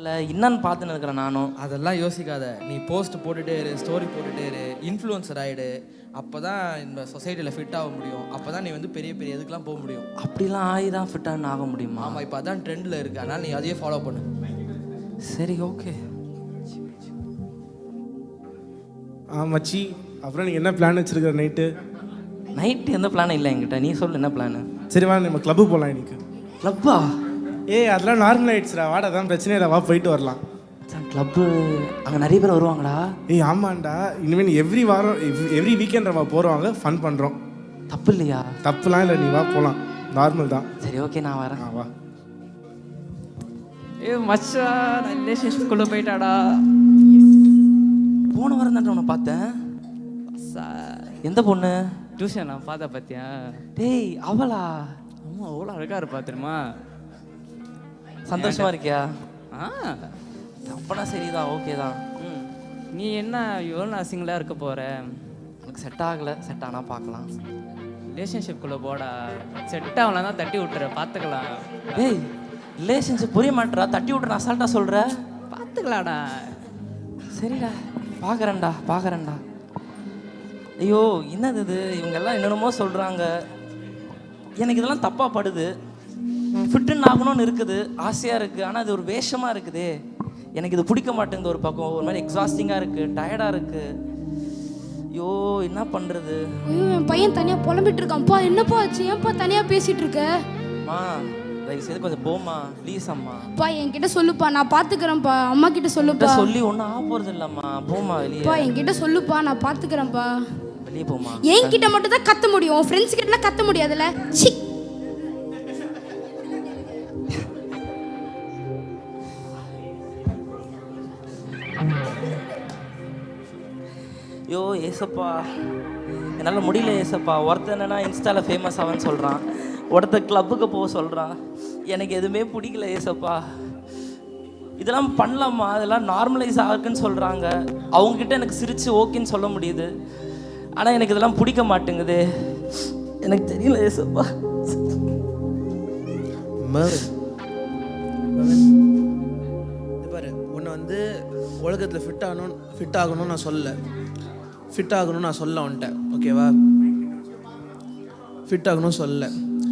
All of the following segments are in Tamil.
இல்லை என்னன்னு பார்த்துன்னு இருக்கிறேன் நானும். அதெல்லாம் யோசிக்காத, நீ போஸ்ட் போட்டுட்டே இரு, ஸ்டோரி போட்டுட்டே இரு, இன்ஃப்ளூயன்சர் ஆகிடு. அப்போ தான் இந்த சொசைட்டியில் ஃபிட் ஆக முடியும். அப்போ தான் நீ வந்து பெரிய பெரிய இதுக்கெலாம் போக முடியும். அப்படிலாம் ஆகி தான் ஃபிட்டாக ஆக முடியுமா? ஆமாம், இப்போ அதான் ட்ரெண்டில் இருக்குது. அதனால் நீ அதையே ஃபாலோ பண்ணு. சரி, ஓகே. மச்சி, அப்புறம் நீ என்ன பிளான் வச்சுருக்கிற நைட்டு? நைட்டு எந்த பிளானும் இல்லை என்கிட்ட. நீ சொல்லு என்ன பிளானு? சரி வா, நம்ம கிளப்பு போகலாம் இன்னைக்கு. கிளப்பா? அதெல்லாம் நார்மல் ஆயிடுச்சுடா, வாடா, தான் பிரச்சனை இல்லை, வா போயிட்டு வரலாம். கிளப்பு அங்கே நிறைய பேர் வருவாங்கடா. ஆமாண்டா, இனிமேல் எவ்ரி வாரம் எவ்ரி வீக்கெண்ட் நம்ம போகிறவங்க ஃபன் பண்ணுறோம். தப்பு இல்லையா? தப்புலாம் இல்லை, நீ வா போகலாம், நார்மல் தான். சரி, ஓகே, நான் வரேன். வா. மச்சா, நான் ரிலேஷன்ஷிப்குள்ளே போயிட்டாடா. போன வாரம் தான் உன்னை பார்த்தேன். எந்த பொண்ணு? டியூஷன் நான் பார்த்தா பார்த்தியா? டேய், அவளா? ஆமாம், அவ்வளோ அழகாக இருப்பா தெரியுமா? சந்தோஷமா இருக்கியா? அப்பனா சரிதான், ஓகே தான். நீ என்ன எவ்வளோ நான் சிங்கிளாக இருக்க போகிற? எனக்கு செட் ஆகலை. செட் ஆனால் பார்க்கலாம். ரிலேஷன்ஷிப்குள்ளே போடா. செட் ஆகலாம் தான் தட்டி விட்டுற, பார்த்துக்கலாம். டேய், ரிலேஷன்ஷிப் புரிய மாட்டேறா, தட்டி விட்டுற அசால்ட்டா சொல்கிற. பார்த்துக்கலாடா. சரிடா, பார்க்குறேன்டா. ஐயோ, என்னது இது? இவங்கெல்லாம் என்னென்னமோ சொல்கிறாங்க. எனக்கு இதெல்லாம் தப்பாக படுது. ஃபிட்டுன்னு ஆகணும்னு இருக்குது, ஆசையாக இருக்குது. ஆனால் அது ஒரு வேஷமாக இருக்குது. எனக்கு இது பிடிக்க மாட்டேங்குது. ஒரு பக்கம் ஒரு மாதிரி எக்ஸாஸ்டிங்காக இருக்குது, டயர்டாக இருக்குது. ஐயோ, என்ன பண்ணுறது? ஐயோ, என் பையன் தனியாக புலம்பிட்டு இருக்கான்ப்பா. என்னப்பா ஆச்சு? ஏன்ப்பா தனியாக பேசிகிட்டு இருக்க? அம்மா, தயவு செய்து கொஞ்சம் போம்மா, ப்ளீஸ் அம்மா. அப்பா, என்கிட்ட சொல்லுப்பா, நான் பார்த்துக்கிறேன்ப்பா. அம்மா கிட்ட சொல்லுப்பா. சொல்லி ஒன்றும் ஆக போகிறது இல்லைம்மா, போம்மா வெளியே. அப்பா, என்கிட்ட சொல்லுப்பா, நான் பார்த்துக்கிறேன்ப்பா. வெளியே போம்மா. என்கிட்ட மட்டும் தான் கத்த முடியும், உன் ஃப்ரெண்ட்ஸ் கிட்டலாம் கத்த முடியாதுல்ல. சி. ஐயோ ஏசப்பா, என்னால் முடியல ஏசப்பா. ஒருத்தர் என்னன்னா இன்ஸ்டாவில் ஃபேமஸ் ஆகுன்னு சொல்கிறான், ஒருத்தர் கிளப்புக்கு போக சொல்கிறான். எனக்கு எதுவுமே பிடிக்கல ஏசப்பா. இதெல்லாம் பண்ணலாமா? அதெல்லாம் நார்மலைஸ் ஆகுன்னு சொல்கிறாங்க. அவங்கக்கிட்ட எனக்கு சிரித்து ஓகேன்னு சொல்ல முடியுது. ஆனால் எனக்கு இதெல்லாம் பிடிக்க மாட்டேங்குது. எனக்கு தெரியல ஏசப்பா. பாரு, உன்னை வந்து உலகத்தில் ஃபிட் ஆகணும்னு நான் சொல்லலை. ஃபிட் ஆகணும்னு நான் சொல்ல வந்துட்டேன், ஓகேவா? ஃபிட் ஆகணும்னு சொல்லலை,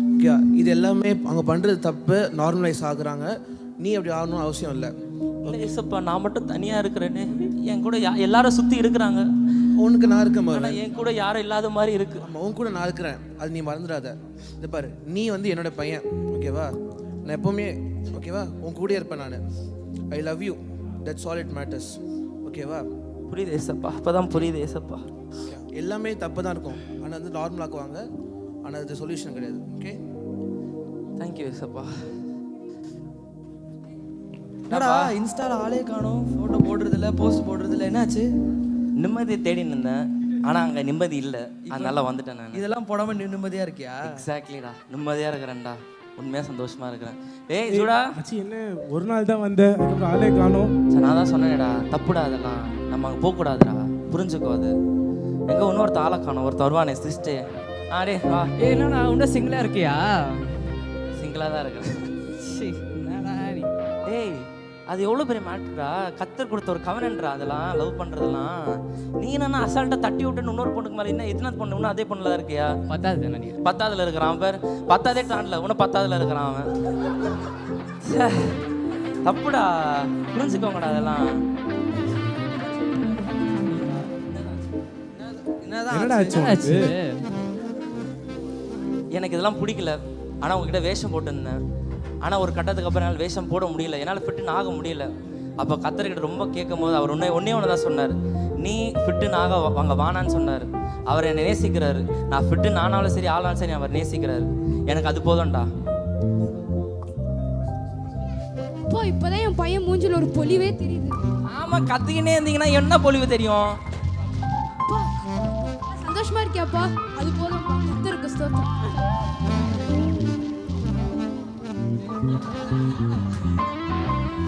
ஓகே? இது எல்லாமே அவங்க பண்ணுறது தப்பு, நார்மலைஸ் ஆகுறாங்க. நீ அப்படி ஆகணும்னு அவசியம் இல்லை. ஏசப்பா, நான் மட்டும் தனியாக இருக்கிறேன்னு. என் கூட எல்லாரும் சுற்றி இருக்கிறாங்க. உனக்கு நான் இருக்கேன் பாரு. என் கூட யாரும் இல்லாத மாதிரி இருக்கு. ஆமாம், உன் கூட நான் இருக்கிறேன், அது நீ மறந்துடாத. இது பாரு, நீ வந்து என்னோட பையன், ஓகேவா? நான் எப்போவுமே, ஓகேவா, உன் கூட இருப்பேன் நான். I love you, that's all it matters, ஓகேவா? புரியுது ஏசப்பா, அப்போதான் புரியுது ஏசப்பா. எல்லாமே தப்பு தான் இருக்கும், ஆனால் வந்து நார்மலாக்குவாங்க. ஆனால் அது சொல்யூஷன் கிடையாது, ஓகே? தேங்க்யூ ஏசப்பா. என்னடா இன்ஸ்டால ஆளே காணோம், ஃபோட்டோ போடுறதில்ல, போஸ்ட் போடுறதில்ல, என்னாச்சு? நிம்மதியை தேடின்னு இருந்தேன், ஆனால் அங்கே நிம்மதி இல்லை. அதனால வந்துட்டேன் நான். இதெல்லாம் போடாமல் நீ நிம்மதியாக இருக்கியா? எக்ஸாக்ட்லிடா, நிம்மதியாக இருக்கிறேன்டா, உண்மையாக சந்தோஷமாக இருக்கிறேன். ஏய் ஜூடா, மச்சி, என்ன ஒரு நாள் தான் வந்தேன், அதுக்கப்புறம் ஆளே காணோம். சரி, நான் தான் சொன்னேன்டா, தப்புடா அதெல்லாம். நம்ம அங்கே போகக்கூடாதுடா, புரிஞ்சுக்கோ. அது எங்கே இன்னொருத்த ஆளை காணோம், ஒருத்தர் வருவானே சிஸ்டே. டே வா. என்னடா உண்ட சிங்கிளாக இருக்கியா? சிங்கிளாக தான் இருக்கிறேன். என்னடா நீ? டேய், அது எவ்வளோ பெரிய மேட்ருடா. கத்தர் கொடுத்த ஒரு கவனன்றா அதெல்லாம், லவ் பண்ணுறதெல்லாம். நீ என்னன்னா அசால்ட்டாக தட்டி விட்டுன்னு இன்னொரு பொண்ணுக்கு மேலே என்ன எத்தனை பொண்ணு இன்னும் அதே பொண்ணுல தான் இருக்கியா? 10ஆவதுல இருக்கிறான் பேர். 10ஆவதே தாண்டல, இன்னும் 10ஆவதுல இருக்கிறான் அவன். தப்புடா, புரிஞ்சுக்கோங்கடா அதெல்லாம். எனக்கு இதெல்லாம் பிடிக்கல. ஆனால் உங்ககிட்ட வேஷம் போட்டுருந்தேன். ஆனால் ஒரு கட்டத்துக்கு அப்புறம் என்னால் வேஷம் போட முடியல, என்னால் ஃபிட்டுன்னு ஆக முடியல. அப்போ கத்தர்கிட்ட ரொம்ப கேட்கும் போது அவர் ஒன்றே ஒன்று தான் சொன்னார், நீ ஃபிட்டுன்னு ஆக அங்கே வானான்னு சொன்னார். அவர் என்னை நேசிக்கிறாரு. நான் ஃபிட்டுன்னு ஆனாலும் சரி ஆளாலும் சரி அவர் நேசிக்கிறாரு. எனக்கு அது போதும்டா. இப்போதான் என் பையன் மூஞ்சில் ஒரு பொலிவே தெரியுது. ஆமாம், கத்திக்கினே இருந்தீங்கன்னா என்ன பொலிவு தெரியும்? சந்தோஷமா இருக்கியாப்பா? அது போதும், கர்த்தருக்கு ஸ்தோத்திரம்.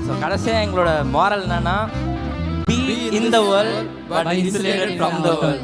ஸோ கடைசியாக எங்களோட மாரல் என்னன்னா, be in the world but insulated from the world.